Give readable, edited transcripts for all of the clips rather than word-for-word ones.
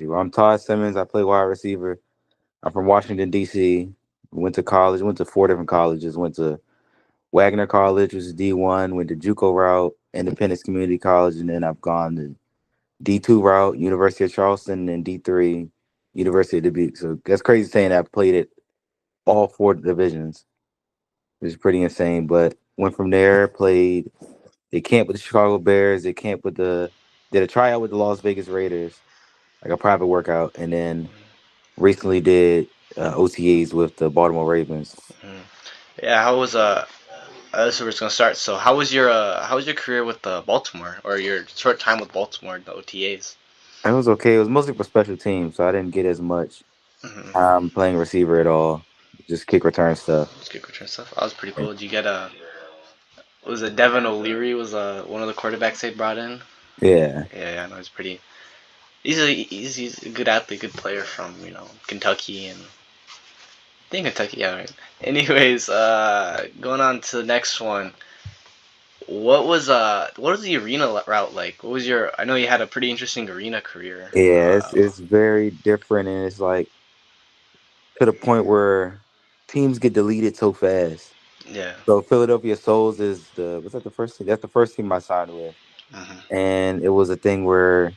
I'm Todd Simmons. I play wide receiver. I'm from Washington, D.C. Went to college, went to four different colleges. Went to Wagner College, which is D1, went to JUCO route, Independence Community College, and then I've gone to D2 route, University of Charleston, and D3, University of Dubuque. So that's crazy saying I've played at all four divisions. It's pretty insane. But went from there, played, did camp with the Chicago Bears, did a tryout with the Las Vegas Raiders, like a private workout, and then recently did OTAs with the Baltimore Ravens. Mhm. Yeah, how was so we're just gonna start. So how was your career with Baltimore or your short time with Baltimore, the OTAs? It was okay. It was mostly for special teams, so I didn't get as much Mm-hmm. time playing receiver at all. Just kick return stuff. It's good return stuff. That was pretty cool. Did you get was it Devin O'Leary was one of the quarterbacks they brought in? Yeah. Yeah, I know he's pretty. He's a good athlete, good player from Kentucky and I think Kentucky. Yeah, right. Anyways, going on to the next one. What was the arena route like? What was your? I know you had a pretty interesting arena career. Yeah, it's very different, and it's like to the point where teams get deleted so fast. Yeah. So Philadelphia Souls is the was that the first team? That's the first team I signed with, Hmm. and it was a thing where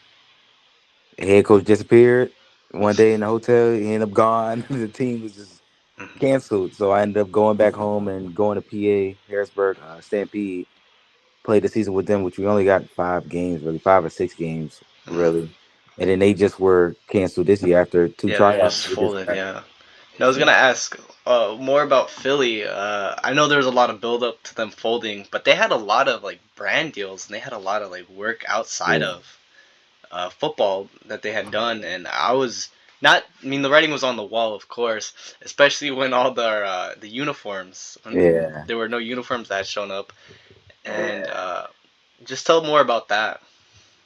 the head coach disappeared one day in the hotel. He ended up gone. The team was just Hmm. canceled. So I ended up going back home and going to PA Harrisburg Stampede. Played the season with them, which we only got 5 games, really 5 or 6 games, Hmm. really. And then they just were canceled this year after two Yeah, they tryouts. just They just folded. Yeah. I was gonna ask more about Philly. I know there was a lot of build up to them folding, but they had a lot of like brand deals and they had a lot of like work outside yeah, of football that they had done, and I was not. I mean, the writing was on the wall, of course, especially when all the uniforms when yeah. there were no uniforms that had shown up, and just tell more about that.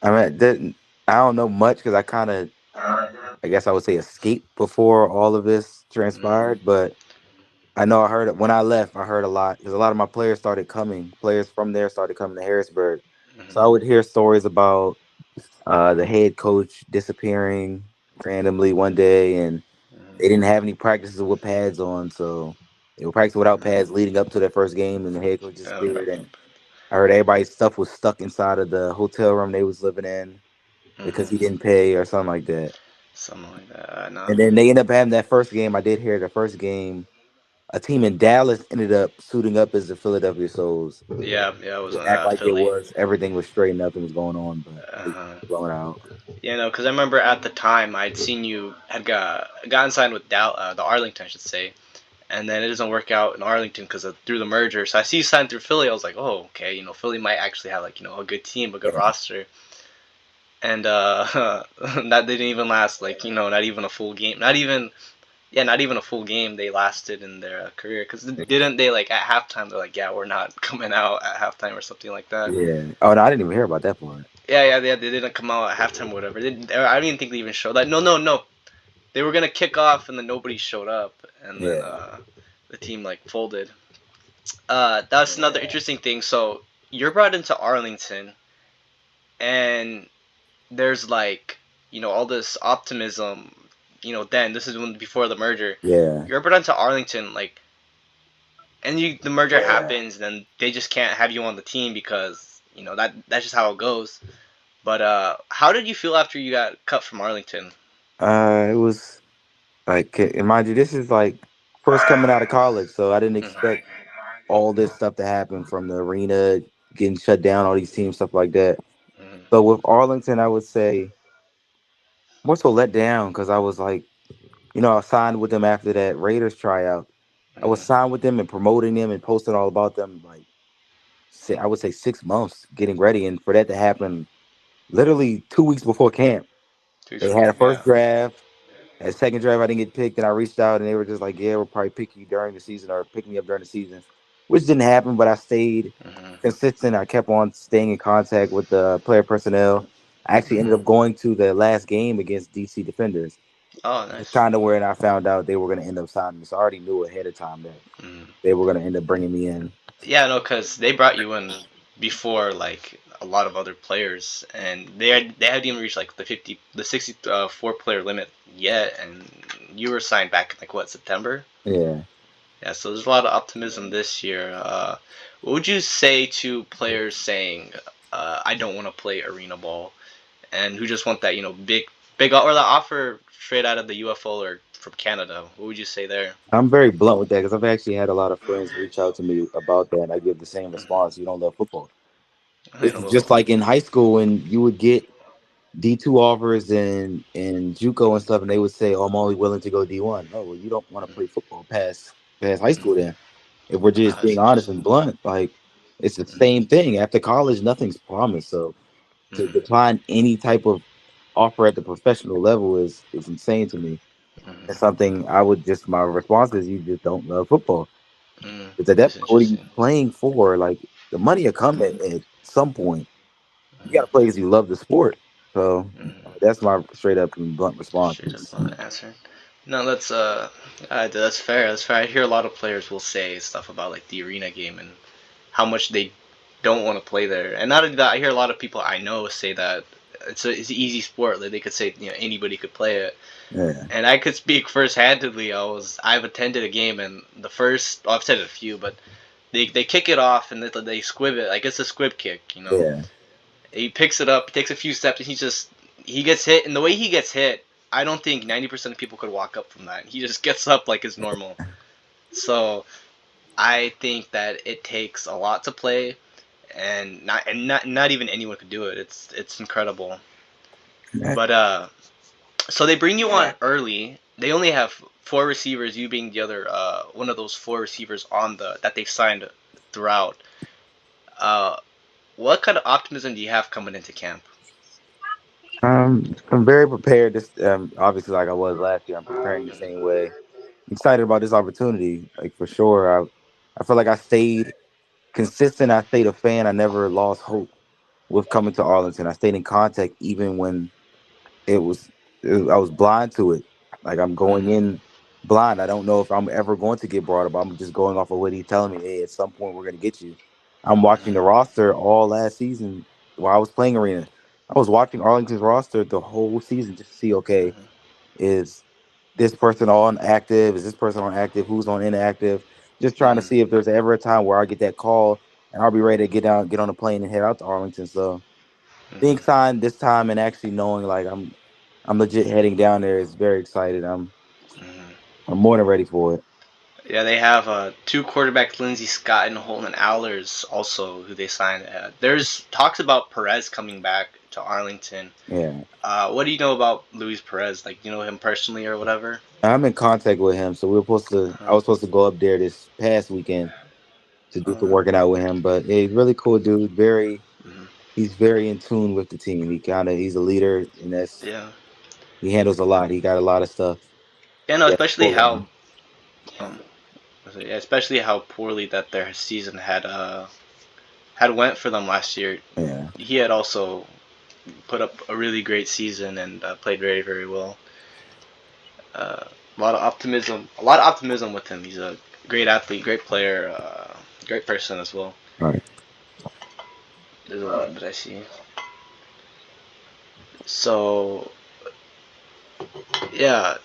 I mean, I don't know much because I kind of, I guess I would say, escaped before all of this Mm-hmm. transpired. But I know I heard when I left, I heard a lot because a lot of my players started coming. Players from there started coming to Harrisburg, so I Mm-hmm. would hear stories about the head coach disappearing randomly one day, and they didn't have any practices with pads on, so they were practicing without pads leading up to their first game, and the head coach disappeared. And I heard everybody's stuff was stuck inside of the hotel room they was living in because he Mm-hmm. didn't pay or something like that. Something like that. I know. And then they ended up having that first game. I did hear the first game. A team in Dallas ended up suiting up as the Philadelphia Souls Yeah, yeah, it was to act like it Philly. was everything was straight, nothing was going on, but they Uh, blown out. yeah, no, because I remember at the time I'd seen you had gotten signed with the Arlington, I should say, and then it doesn't work out in Arlington because of through the merger. So I see you signed through Philly. I was like, oh, okay, Philly might actually have like a good team, a good Yeah, roster, and that didn't even last like not even a full game, not even a full game. They lasted in their career because didn't they like at halftime they're like, yeah, we're not coming out at halftime or something like that. yeah. Oh no, I didn't even hear about that part. Yeah, they didn't come out at halftime, or whatever. I didn't think they even showed that. No, no, no. They were gonna kick off, and then nobody showed up, and then Yeah, the team like folded. That's another interesting thing. So you're brought into Arlington, and there's like all this optimism. Then this is when before the merger. yeah. You're brought into Arlington, like, and the merger happens, and then they just can't have you on the team because that's just how it goes. But how did you feel after you got cut from Arlington? It was like, and mind you, this is like first coming out of college, so I didn't Mhm. expect all this stuff to happen from the arena getting shut down, all these teams, stuff like that. Mhm. So with Arlington, I would say more so let down because I was like, I signed with them after that Raiders tryout. I was Mhm. signed with them and promoting them and posting all about them like I would say 6 months getting ready, and for that to happen literally 2 weeks before camp. They had a first Yeah. draft. At second draft, I didn't get picked, and I reached out, and they were just like, "Yeah, we'll probably pick you during the season or pick me up during the season," which didn't happen. But I stayed Mhm. consistent. I kept on staying in contact with the player personnel. I actually ended Mhm. up going to the last game against DC Defenders. Oh, It's nice. kind of where I found out they were going to end up signing me. So I already knew ahead of time that Mhm. they were going to end up bringing me in. Yeah, no, because they brought you in before, like, a lot of other players, and they hadn't even reached like the 64 player limit yet, and you were signed back in like what, September? Yeah. Yeah, so there's a lot of optimism this year. What would you say to players saying, "I don't want to play arena ball," and who just want that, big or the offer straight out of the UFO or from Canada? What would you say there? I'm very blunt with that because I've actually had a lot of friends reach out to me about that, and I give the same Mm-hmm. response. You don't love football. You It's know, just like in high school when you would get D2 offers and JUCO and stuff, and they would say, "Oh, I'm only willing to go D1." Oh, well, you don't want to play football past high school then. If we're just that's being honest interesting. and blunt, like it's the Mm-hmm. same thing. After college, nothing's promised. So to Mm-hmm. decline any type of offer at the professional level is insane to me. It's Mm-hmm. something I would just my response is you just don't love football. Mm-hmm. Because at that That's point, what are you interesting. playing for? Like the money will come at some point. You got to Mm-hmm. play because you love the sport. So Mm-hmm. that's my straight up and blunt response. Straight up answer. No, that's fair. That's fair. I hear a lot of players will say stuff about like the arena game and how much they don't want to play there. And not only that, I hear a lot of people I know say that it's an easy sport. Like they could say anybody could play it. Yeah, And I could speak first-handedly. I've attended a game and I've attended a few, but they kick it off and they squib it. Like it's a squib kick. yeah, He picks it up, he takes a few steps, and he gets hit. And the way he gets hit, I don't think 90% of people could walk up from that. He just gets up like it's normal. So I think that it takes a lot to play, and not even anyone could do it. It's incredible. But so they bring you on early. They only have four receivers, you being the other one of those four receivers on the that they signed throughout. Uh, what kind of optimism do you have coming into camp? I'm very prepared. This obviously like I was last year. I'm preparing the same way. Excited about this opportunity, like for sure. I feel like I stayed consistent. I stayed a fan. I never lost hope with coming to Arlington. I stayed in contact even when it was I was blind to it. Like I'm going Mm-hmm. in blind. I don't know if I'm ever going to get brought up. I'm just going off of what he's telling me. Hey, at some point we're gonna get you. I'm watching the roster all last season while I was playing arena. I was watching Arlington's roster the whole season just to see, okay, Mm-hmm. is this person on active? Is this person on active? Who's on inactive? Just trying to Mm-hmm. see if there's ever a time where I get that call and I'll be ready to get on a plane and head out to Arlington. So being Mm-hmm. signed this time and actually knowing like I'm legit heading down there is very excited. Mm-hmm. I'm more than ready for it. Yeah, they have two quarterbacks, Lindsey Scott and Holden Allers, also who they signed. There's talks about Perez coming back to Arlington. Yeah, What do you know about Luis Perez? Like, do you know him personally or whatever? I'm in contact with him, so we were supposed to. I Uh, was supposed to go up there this past weekend to do some uh, working out with him, but yeah, he's really cool dude. mhm. He's very in tune with the team. He's a leader, and that's Yeah. he handles a lot. He got a lot of stuff. Yeah, no, Yeah, especially pull how on. um, yeah, especially how poorly that their season had went for them last year. Yeah, He had also put up a really great season and played very very well. A lot of optimism with him. He's a great athlete, great player, great person as well. right. There's a lot that I see. So yeah,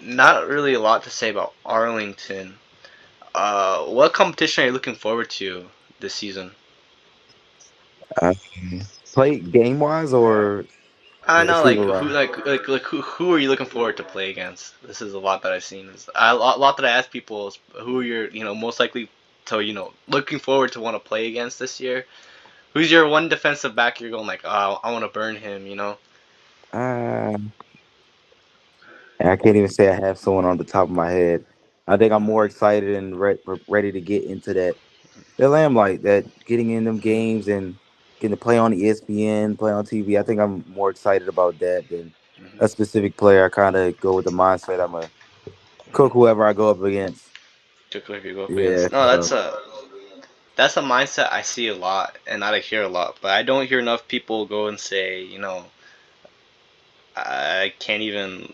not really a lot to say about Arlington. What competition are you looking forward to this season? Uh, Play game wise or I know, like receiver who, wise? who are you looking forward to play against? This is a lot that I've seen. A lot that I ask people is who you're, most likely to, looking forward to want to play against this year. Who's your one defensive back you're going like, oh, I want to burn him? Uh, I can't even say I have someone on the top of my head. I think I'm more Mm-hmm. excited and ready to get into that lamplight, that getting in them games and getting to play on ESPN, play on TV. I think I'm more excited about that than a Mm-hmm. specific player. I kind of go with the mindset I'm a cook Mm-hmm. whoever I go up against. Particularly if you go up Yeah, against. No, so that's a mindset I see a lot and that I hear a lot, but I don't hear enough people go and say, I can't even.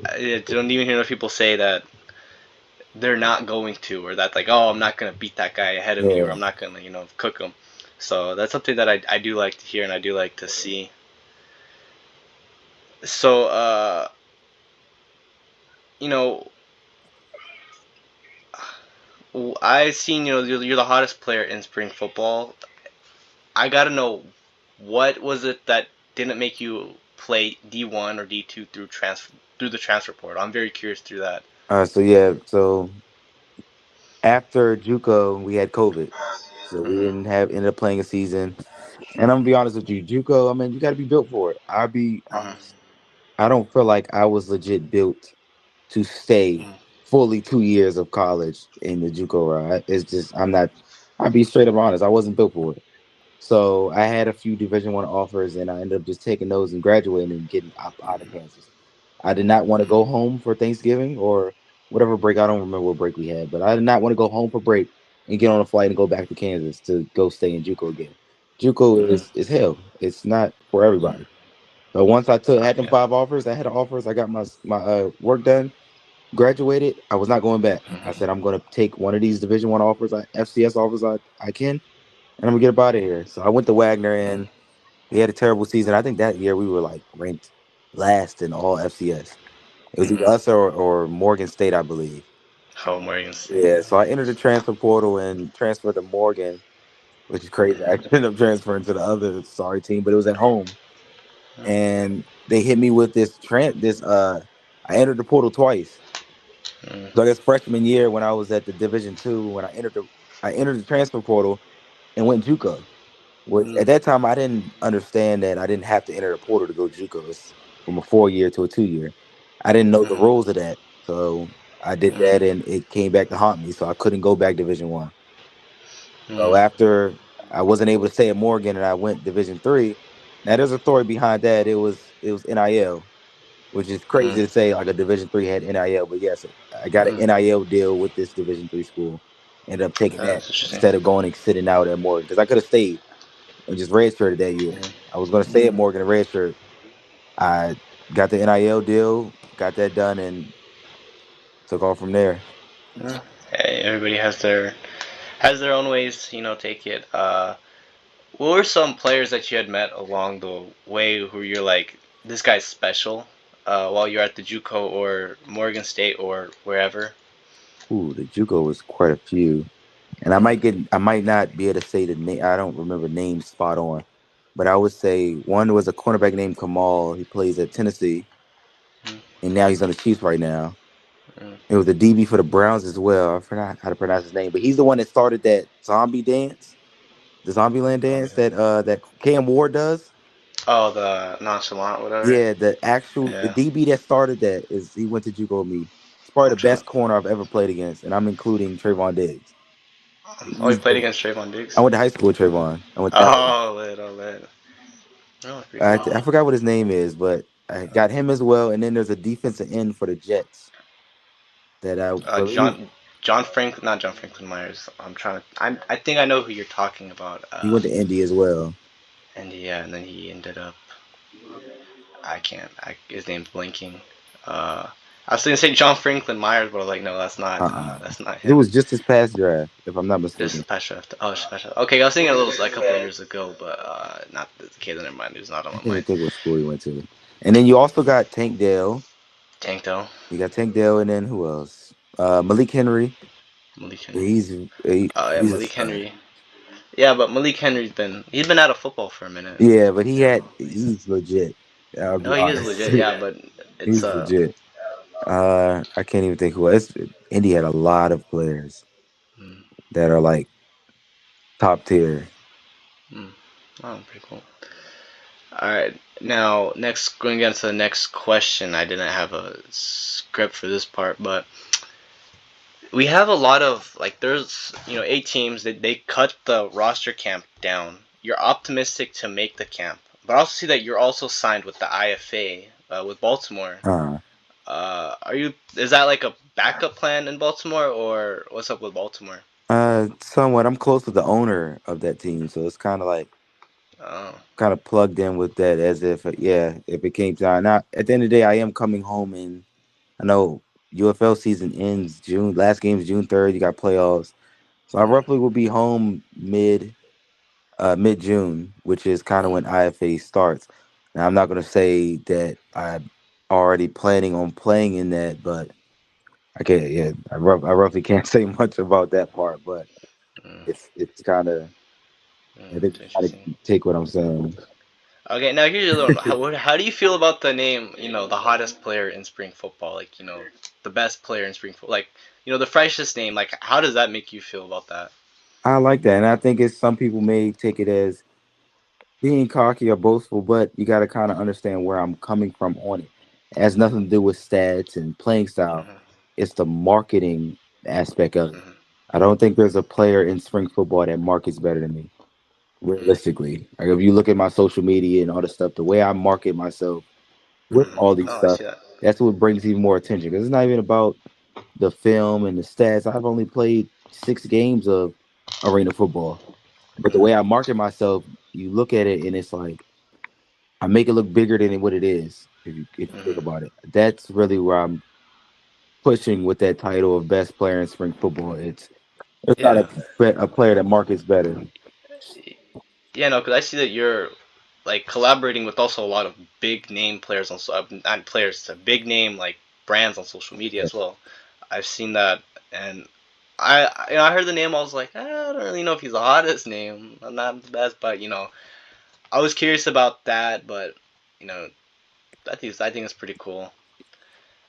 I don't even hear enough people say that they're not going to, or that like, oh, I'm not gonna beat that guy ahead of me, or yeah, I'm not gonna, cook him. So that's something that I do like to hear and I do like to see. So you know, I seen you're the hottest player in spring football. I gotta know what was it that didn't make you play D1 or D2 through the transfer portal. I'm very curious through that. So yeah, so after JUCO, we had COVID, so we Mhm. didn't have ended up playing a season. And I'm gonna be honest with you, JUCO. I mean, you got to be built for it. I'll be Mhm. honest. I don't feel like I was legit built to stay Mhm. fully 2 years of college in the JUCO route. It's just I'm not. I'll be straight up honest. I wasn't built for it. So I had a few Division 1 offers, and I ended up just taking those and graduating and getting out of Kansas. I did not want to go home for Thanksgiving or whatever break. I don't remember what break we had, but I did not want to go home for break and get on a flight and go back to Kansas to go stay in JUCO again. JUCO Mhm. is hell. It's not for Mhm. everybody. But once I took had them Yeah. 5 offers, I had offers. I got my work done, graduated. I was not going back. I Mhm. said I'm going to take one of these Division 1 offers, FCS offers I can, and I'm gonna get up out of here. So I went to Wagner, and we had a terrible season. I think that year we were like ranked last in all FCS. It was either Mhm. us or Morgan State, I believe. Oh, Morgan State. Yeah, so I entered the transfer portal and transferred to Morgan, which is crazy. I Mhm. ended up transferring to the other sorry team, but it was at home. Mhm. And they hit me with this. I entered the portal twice. Mhm. So I guess freshman year when I was at the Division 2, when I entered the transfer portal and went JUCO. Which Mhm. at that time I didn't understand that I didn't have to enter the portal to go JUCO. It's from a 4 year to a 2 year. I didn't know the Mhm. rules of that, so I did Mhm. that, and it came back to haunt me. So I couldn't go back Division 1. So Mhm. after I wasn't able to stay at Morgan, and I went Division 3. Now there's a story behind that. It was NIL, which is Mhm. crazy to say like a Division 3 had NIL, but yes, I got an Mhm. NIL deal with this Division 3 school. Ended up taking that That's interesting. instead of going and sitting out at Morgan because I could have stayed and just redshirted that year. Mhm. I was going to stay at Mhm. Morgan and redshirt. I got the NIL deal, got that done, and took off from there. Mhm. Hey, everybody has their own ways, take it. What were some players that you had met along the way who you're like, this guy's special, while you're at the JUCO or Morgan State or wherever? Ooh, the JUCO was quite a few, and I might not be able to say the name. I don't remember names spot on, but I would say one was a cornerback named Kamal. He plays at Tennessee, Mm, and now he's on the Chiefs right now. mm, It was a DB for the Browns as well. I forgot how to pronounce his name, but he's the one that started that zombie dance, the Zombie Land dance that Cam Ward does. oh, the nonchalant, whatever. Yeah, the Yeah, DB that started that is he went to JUCO with me. It's probably I'm the trying. best corner I've ever played against, and I'm including Trayvon Diggs. Oh, he He's played the against Trayvon I Diggs. went to high school with Trayvon. I went that way. Oh, lit, oh, lit. Oh, pretty cool. I forgot what his name is, but I got him as well. And then there's a defensive end for the Jets that I believe Not John Franklin Myers. I think I know who you're talking about. he went to Indy as well. And yeah, and then he ended up. I can't. His name's blinking. Uh, I was gonna say John Franklin Myers, but I was like, no, that's not. Uh-uh. That's not It him. was just his past draft, if I'm not This is mistaken. past draft. Oh, it's past draft. Okay, I was thinking a little like a couple of years ago, but not the okay. Then never mind. It was not on I my can't even mind. think what school he went to. And then you also got Tank Dell. Tank though. You got Tank Dell, and then who else? Malik Henry. Malik Henry. He's Oh yeah, he's a Malik stud. Henry. Yeah, but Malik Henry's been out of football for a minute. Yeah, but he's legit. I'll No, be he is honest. legit. Yeah, but it's He's legit. I can't even think who else. Indy had a lot of players mm, that are like top tier. mm. Oh, pretty cool. All right, now next going on to the next question. I didn't have a script for this part, but we have a lot of like there's 8 teams that they cut the roster camp down. You're optimistic to make the camp, but I also see that you're also signed with the IFA with Baltimore. Uh, Are you? Is that like a backup plan in Baltimore, or what's up with Baltimore? somewhat. I'm close with the owner of that team, so it's Oh, kind of plugged in with that as if yeah, if it came time. Now at the end of the day, I am coming home, and I know UFL season ends June. Last game is June 3rd. You got playoffs, so I mm, roughly will be home mid. Mid June, which is kind of when IFA starts. Now, I'm not going to say that I'm already planning on playing in that, but I can't. Yeah, I roughly can't say much about that part, but Mm, it's kind of. I think it's you kind interesting. of take what I'm saying. Okay, now here's the other one. How do you feel about the name, the hottest player in spring football? Like, the best player in spring football. Like, the freshest name. Like, how does that make you feel about that? I like that, and I think it's some people may take it as being cocky or boastful, but you got to kind of understand where I'm coming from on it. It has nothing to do with stats and playing style. Hmm. It's the marketing aspect of it. Hmm. I don't think there's a player in spring football that markets better than me, realistically. Like if you look at my social media and all the stuff, the way I market myself with Hmm. all these Oh, I stuff, see that. that's what brings even more attention. Because it's not even about the film and the stats. I've only played 6 games of arena football, but the way I market myself, you look at it and it's like I make it look bigger than what it is. If you think Hmm. about it, that's really where I'm pushing with that title of best player in spring football. It's not Yeah. a player that markets better. Yeah, no, because I see that you're like collaborating with also a lot of big name players on not players, big name like brands on social media Yeah. as well. I've seen that, and I heard the name. I was like, I don't really know if he's the hottest name. I'm not the best, but I was curious about that. But you know, I think it's pretty cool.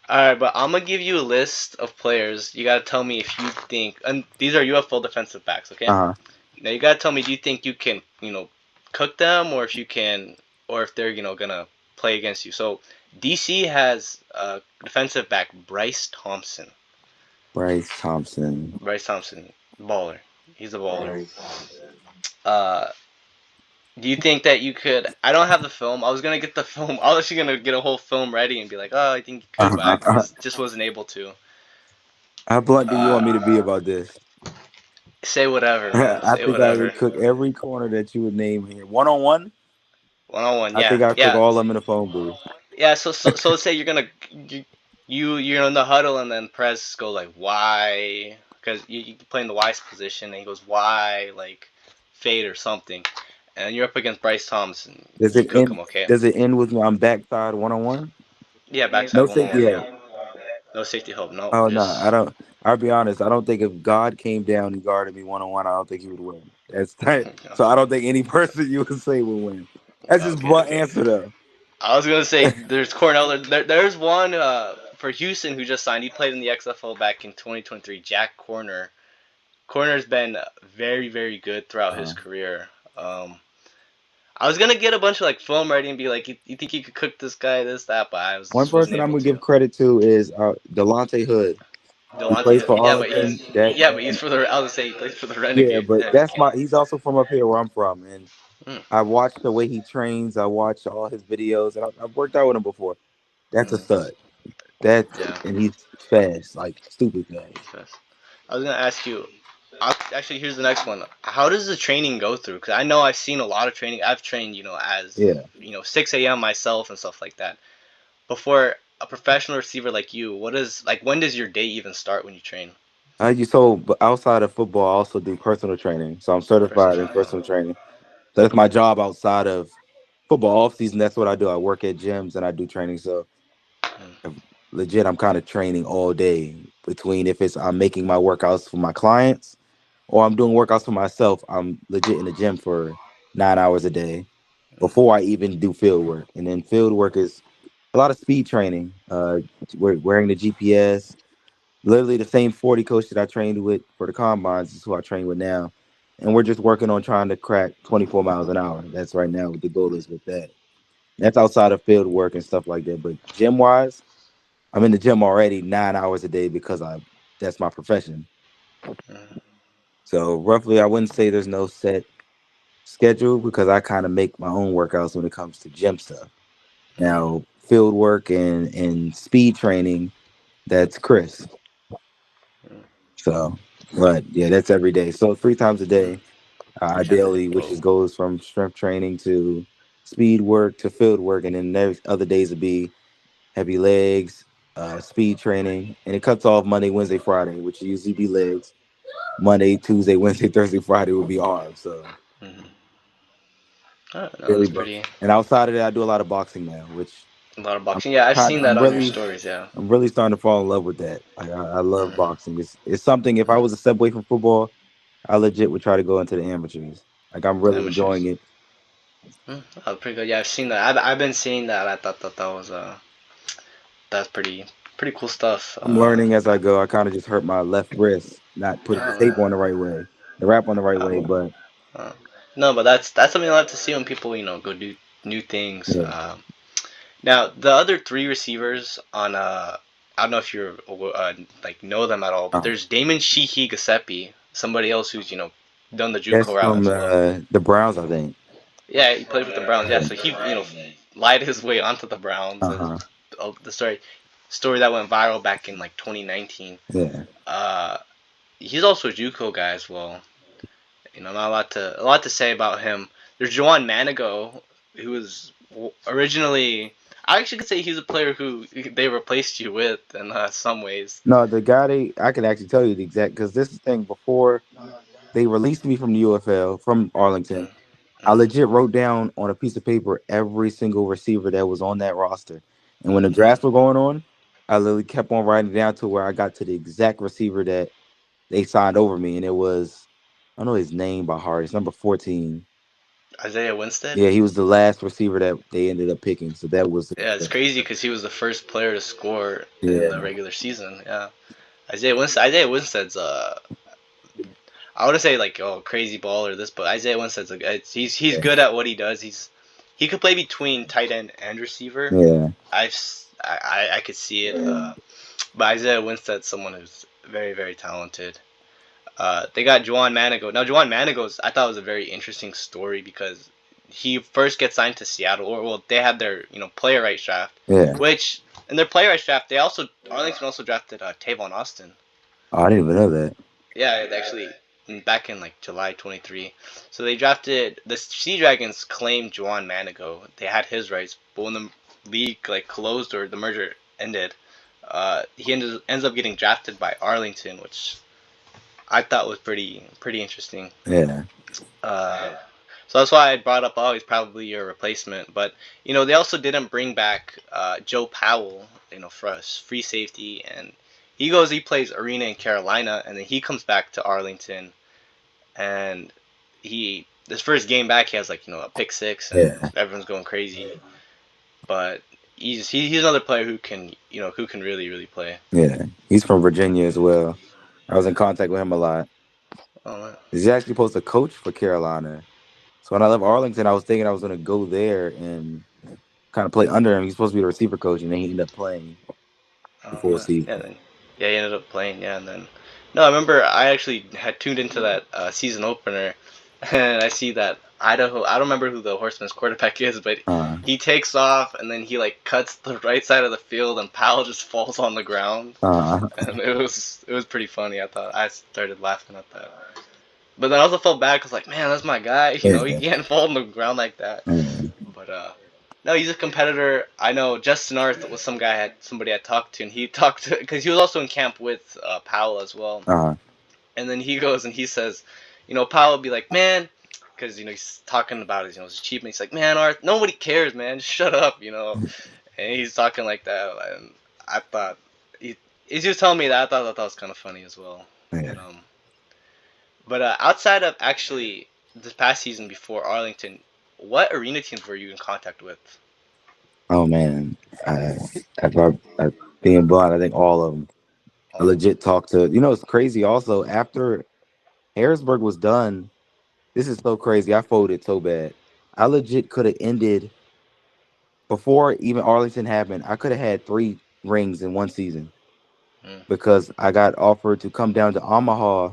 All right, but I'm gonna give you a list of players. You gotta tell me if you think, and these are UFL defensive backs, okay? Uh huh. Now you gotta tell me, do you think you can, cook them, or if you can, or if they're, gonna play against you? So DC has defensive back Bryce Thompson. Bryce Thompson. Bryce Thompson, baller. He's a baller. Uh, do you think that you could? I don't have the film. I was gonna get the film. I was actually gonna get a whole film ready and be like, oh, I think you could, but I Uh-huh. just wasn't able to. How blunt do you want me to be Uh, about this? Say whatever, man. I Say think I whatever. would cook every corner that you would name here. 1-on-1, 1-on-one, I think yeah, I cook yeah. all of them in the phone booth. Yeah, so let's say you're in the huddle and then Prez go like why because you play in the wise position and he goes why like fade or something and you're up against Bryce Thompson. Does You it cook end? him, okay? Does it end with me? I'm backside 1-on-1. Yeah, backside No one on safety one. Yeah, help. no safety help. No, Oh no, I just don't. I'll be honest. I don't think if God came down and guarded me 1-on-1, I don't think he would win. That's tight. no. So I don't think any person you would say would win. That's just Okay, blunt okay. answer though. I was gonna say there's Cornell. There's one for Houston who just signed. He played in the XFL back in 2023. Jack Corner. Corner's been very very good throughout his Uh, career. I was gonna get a bunch of like film ready and be like, you think you could cook this guy, this, that, but I One just wasn't person I'm able gonna give to. credit to is Delonte Hood. He Delonte, plays for yeah, but Arlington. That he's for the. I was gonna say he plays for the yeah, Renegades. but Yeah. that's my. He's also from up here where I'm from, and Mm, I watched the way he trains. I watch all his videos, and I've worked out with him before. That's a mm, stud. That's yeah, and he's fast, like stupid he's fast. fast. I was gonna ask you. Actually, here's the next one. How does the training go through? Because I know I've seen a lot of training. I've trained, as Yeah. 6 a.m. myself and stuff like that. Before a professional receiver like you, when does your day even start when you train? But outside of football, I also do personal training. So I'm Personal certified in training. personal training. So that's my job outside of football off season. That's what I do. I work at gyms and I do training. So Mm, legit, I'm kind of training all day between if it's I'm making my workouts for my clients or I'm doing workouts for myself. I'm legit in the gym for 9 hours a day before I even do field work. And then field work is a lot of speed training. We're wearing the GPS. Literally the same 40 coach that I trained with for the combines is who I train with now. And we're just working on trying to crack 24 miles an hour. That's right now what the goal is with that. That's outside of field work and stuff like that. But gym wise, I'm in the gym already 9 hours a day because I that's my profession. mm, So roughly I wouldn't say there's no set schedule because I kind of make my own workouts when it comes to gym stuff. mm, Now, field work and speed training, that's Chris. mm, So, but yeah, that's every day. So 3 times a mm. day, Okay. ideally, which is goes from strength training to speed work to field work, and then there's other days would be heavy legs, speed training, and it cuts off Monday, Wednesday, Friday, which usually be legs. Monday, Tuesday, Wednesday, Thursday, Friday would be arms. So Mhm. Oh, no, Very that's buff. pretty. And outside of that, I do a lot of boxing now, which A lot of I'm boxing. Yeah, I've kind seen that I'm on your really stories. Yeah. I'm really starting to fall in love with that. Like I love Mm-hmm. boxing. It's something. If I was a step away from football, I legit would try to go into the amateurs. Like I'm really enjoying Amateurs. it. Oh, pretty good. Yeah, I've seen that. I've been seeing that. I thought that was that's pretty cool stuff. I'm learning as I go. I kind of just hurt my left wrist, not putting the Oh, tape on the right way, the wrap on the right way. oh, But no, but that's something I like to see when people go do new things. yeah, Now the other three receivers on I don't know if you're like know them at all, but uh, there's Damon Sheehy Giuseppe, somebody else who's done the that's JUCO route from as well. the Browns, I think. Yeah, he played with the Browns. Yeah, Yeah. so he lied his way onto the Browns. Uh-huh. The story that went viral back in like 2019. Yeah. Uh, he's also a JUCO guy as well. Not a lot to say about him. There's Joan Manigo, who was originally. I actually could say he's a player who they replaced you with in some ways. No, the guy I can actually tell you the exact because this is the thing before they released me from the UFL from Arlington. Mm, I mm, legit wrote down on a piece of paper every single receiver that was on that roster. And when the mm. drafts were going on, I literally kept on writing down to where I got to the exact receiver that they signed over me. And it was, I don't know his name by heart. It's number 14. Isaiah Winstead. Yeah, he was the last receiver that they ended up picking. So that was, Yeah, it's crazy because he was the first player to score in the yeah, regular season. Yeah, Isaiah Winstead's I wouldn't say like crazy ball or this, but Isaiah Winstead's he's yeah, good at what he does. He could play between tight end and receiver. yeah, I could see it. But Isaiah Winstead's someone who's very very talented. They got Juwan Manigo. Now Juwan Manigo's I thought was a very interesting story because he first gets signed to Seattle, or well they had their player rights draft, yeah. which in their player rights draft they also Arlington also drafted Tavon Austin. Oh, I didn't even know that. Yeah, they actually back in like July 23. So they drafted the Sea Dragons claimed Juwan Manigo. They had his rights, but when the league like closed or the merger ended, he ends up getting drafted by Arlington, which I thought was pretty interesting. Yeah, Uh, so that's why I brought up, oh, he's probably your replacement. But they also didn't bring back Joe Powell, for us free safety, and he plays arena in Carolina, and then he comes back to Arlington, and his first game back he has like a pick six, and yeah, everyone's going crazy. But he's another player who can really really play. yeah. He's from Virginia as well. I was in contact with him a lot. Oh man. He's actually supposed to coach for Carolina. So when I left Arlington, I was thinking I was going to go there and kind of play under him. He's supposed to be the receiver coach, and then he ended up playing the Oh full man. season. Yeah, he ended up playing. Yeah, and then no, I remember I actually had tuned into that season opener, and I see that Idaho. I don't remember who the Horsemen's quarterback is, but Uh, he takes off and then he like cuts the right side of the field, and Powell just falls on the ground, uh, and it was pretty funny. I started laughing at that, but then I also felt bad because like man, that's my guy. He yeah, can't fall on the ground like that. yeah, But no, he's a competitor. I know Justin Arth was somebody I talked to, and he talked to because he was also in camp with Powell as well. uh, And then he goes and he says, Powell would be like, man, because he's talking about his achievement. He's like, man, Arth, nobody cares, man. Just shut up. And he's talking like that, and I thought he, as he was telling me that, I thought that was kind of funny as well. yeah. But outside of actually this past season before Arlington, what arena teams were you in contact with? Oh man, I being blunt, I think all of them. I All of them. legit talked to. It's crazy. Also, after Harrisburg was done, this is so crazy. I folded so bad. I legit could have ended before even Arlington happened. I could have had 3 rings in one season Mm. because I got offered to come down to Omaha,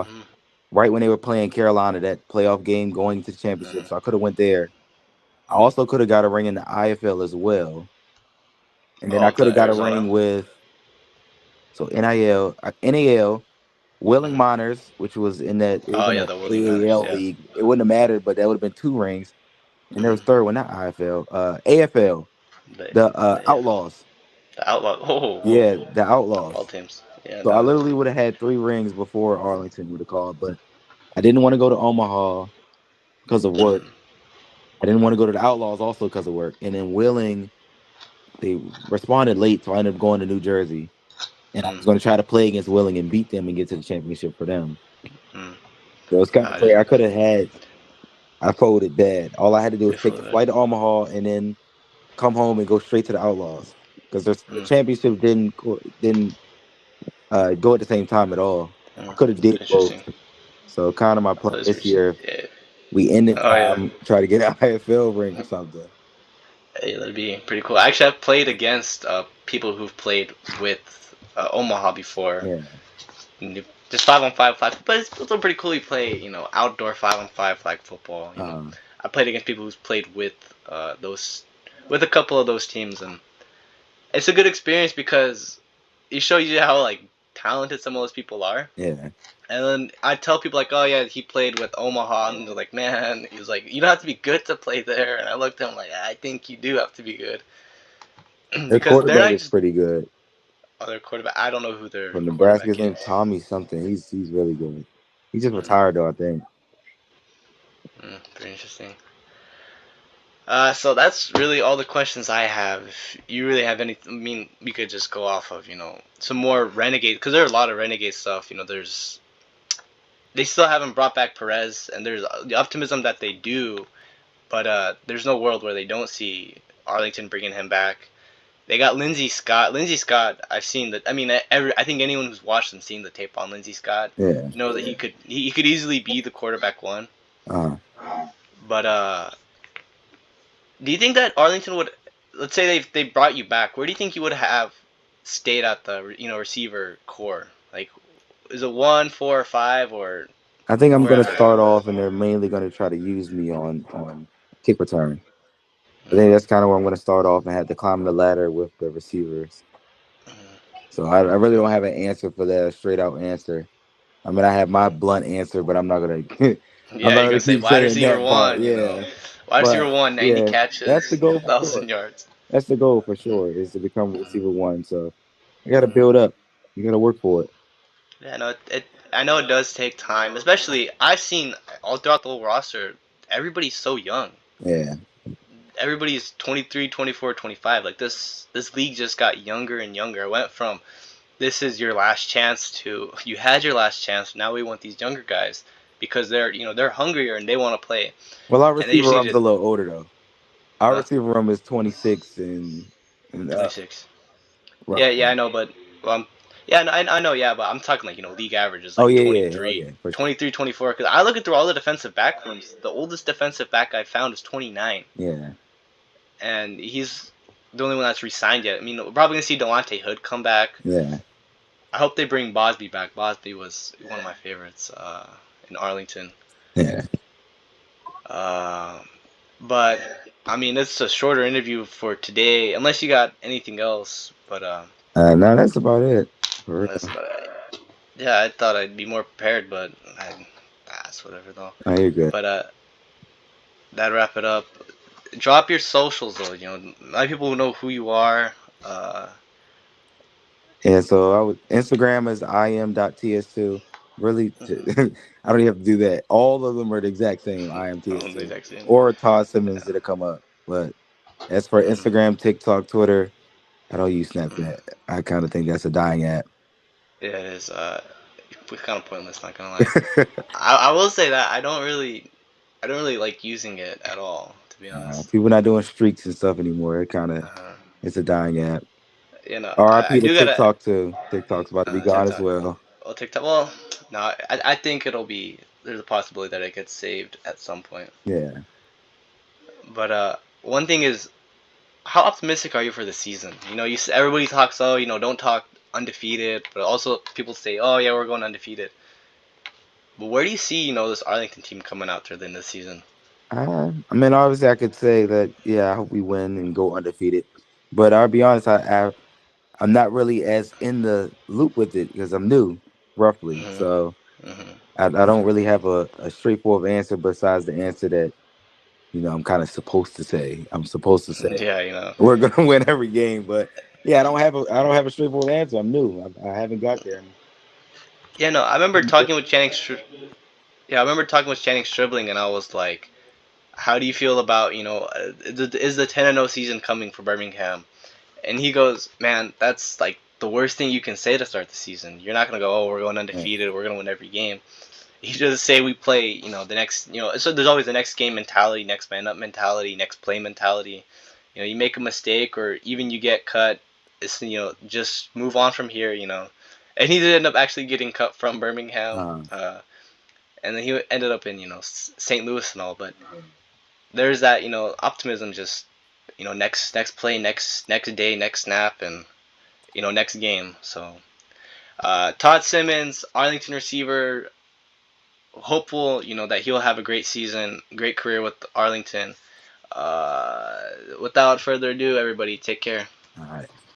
Mm. right when they were playing Carolina, that playoff game going to the championship. Mm. So I could have went there. I also could have got a ring in the IFL as well, and then I Oh, could to have got a Arizona. ring with NAL, Willing Mm. Miners, which was in that it was Oh in yeah, the the Willing Miners. AAL Yeah. league. It wouldn't have mattered, but that would have been 2 rings. And there was Mm. third one, not IFL, AFL, The the the AF, Outlaws. the Outlaw. Oh, Yeah, the football Outlaws. teams. Yeah, So I no. literally would have had 3 rings before Arlington would have called, but I didn't want to go to Omaha because of work. Mm. I didn't want to go to the Outlaws also because of work. And then Willing, they responded late, so I ended up going to New Jersey. And I was Mm, going to try to play against Willing and beat them and get to the championship for them. mm. So it's kind of crazy. Did I could have had. I folded bad. All I had to do was they take the floated? flight to Omaha and then come home and go straight to the Outlaws because the Mm, championship didn't go at the same time at all. I mm. could have did both. Interesting. So kind of my That plan was this interesting. year, Yeah. we end in Oh yeah. time, try to get an IFL ring or something. Hey, that'd be pretty cool. Actually, I've played against people who've played with Omaha before. Yeah. Just 5-on-5 flag, but it's still pretty cool. You play, outdoor 5-on-5 flag football. Uh, I played against people who's played with those, with a couple of those teams, and it's a good experience because it shows you how like talented some of those people are. yeah. And then I tell people like, oh yeah, he played with Omaha, and they're like, man, he's like, you don't have to be good to play there. And I looked at him like, I think you do have to be good Their because they're quarterback not is just pretty good. other quarterback. I don't know who their From Nebraska, his quarterback name is. Tommy something. He's really good. He just Mm, retired though, I think. pretty interesting. So that's really all the questions I have. If you really have any, I mean, we could just go off of some more renegade because there are a lot of renegade stuff. There's they still haven't brought back Perez, and there's the optimism that they do, but there's no world where they don't see Arlington bringing him back. They got Lindsey Scott. Lindsey Scott, I've seen that. I mean, I think anyone who's watched and seen the tape on Lindsey Scott Yeah. knows that he could easily be the quarterback one. Uh, But do you think that Arlington would, let's say they brought you back, where do you think you would have stayed at the receiver core? Like, is it 1, 4, or 5, I think or I'm gonna wherever? start off, and they're mainly gonna try to use me on kick return. I Mm, think that's kind of where I'm gonna start off and have to climb the ladder with the receivers. mm. So I really don't have an answer for that, a straight out answer. I mean, I have my blunt answer, but I'm not gonna I'm Yeah, not you're gonna gonna say keep wide saying receiver that part. one. Yeah, Wide receiver but one, 90 yeah, that's the catches, goal a for sure. thousand yards. That's the goal for Mm, sure is to become mm, receiver one. So you got to mm. build up. You got to work for it. Yeah, no, I know it does take time, especially I've seen all throughout the whole roster. Everybody's so young. Yeah, Everybody's 23, 24, 25. Like this league just got younger and younger. It went from this is your last chance to you had your last chance. Now we want these younger guys because they're hungrier and they want to play. well, our And they receiver just need room's to a little older though. Our huh? receiver room is 26 and up 26. Yeah, yeah, roughly. I know, but yeah, I know, yeah, but I'm talking like league averages Oh like yeah, yeah, oh 23, yeah, for sure. 23, 24. Because I look at through all the defensive back rooms. The oldest defensive back I found is 29, Yeah, and he's the only one that's re-signed yet. I mean, we're probably gonna see Delonte Hood come back. yeah, I hope they bring Bosby back. Bosby was one of my favorites in Arlington. yeah. Uh, but I mean, it's a shorter interview for today, unless you got anything else. But No, that's about it. For that's real. about it. Yeah, I thought I'd be more prepared, but that's whatever though. Oh, you're good. But that wrap it up. Drop your socials though. Let people know who you are. Uh, Yeah, so I would Instagram is im.ts2. Really, mhm. I don't even have to do that. All of them are the exact same. On the IMTS2 exact same. or Todd Simmons Yeah. that'll come up. But as for Mm, Instagram, TikTok, Twitter, I don't use mm. Snapchat. I kind of think that's a dying app. Yeah, it is. It's kind of pointless. Not gonna lie. I will say that I don't really like using it at all. To be honest. People not doing streaks and stuff anymore. Uh, It's a dying app. I RIP to do gotta TikTok too. TikTok's about to be gone as TikTok. well. Well, TikTok. Well, no, I think it'll be. There's a possibility that it gets saved at some point. Yeah. But one thing is, how optimistic are you for the season? Everybody talks, oh, don't talk undefeated, but also people say, oh yeah, we're going undefeated. But where do you see, this Arlington team coming out to the end of the season? I mean, obviously, I could say that. Yeah, I hope we win and go undefeated. But I'll be honest, I'm not really as in the loop with it because I'm new, roughly. Hmm. So Hmm. I don't really have a straightforward answer besides the answer that I'm kind of supposed to say. I'm supposed to say Yeah, we're gonna win every game, but yeah, I don't have a straightforward answer. I'm new. I haven't got there. I'm yeah. No, I remember getting talking there. with Channing. Yeah, I remember talking with Channing Stribling, and I was like, how do you feel about is the 10-0 season coming for Birmingham? And he goes, man, that's like the worst thing you can say to start the season. You're not gonna go, oh, we're going Yeah. undefeated, we're gonna win every game. You just say we play, the next, so there's always the next game mentality, next man up mentality, next play mentality. You make a mistake or even you get cut, it's just move on from here. And he did end up actually getting cut from Birmingham, Uh, and then he ended up in St. Louis and all. But there's that optimism, just next play, next day, next snap, and next game. So Todd Simmons, Arlington receiver, hopeful that he'll have a great season, great career with Arlington. Without further ado, everybody take care. all right.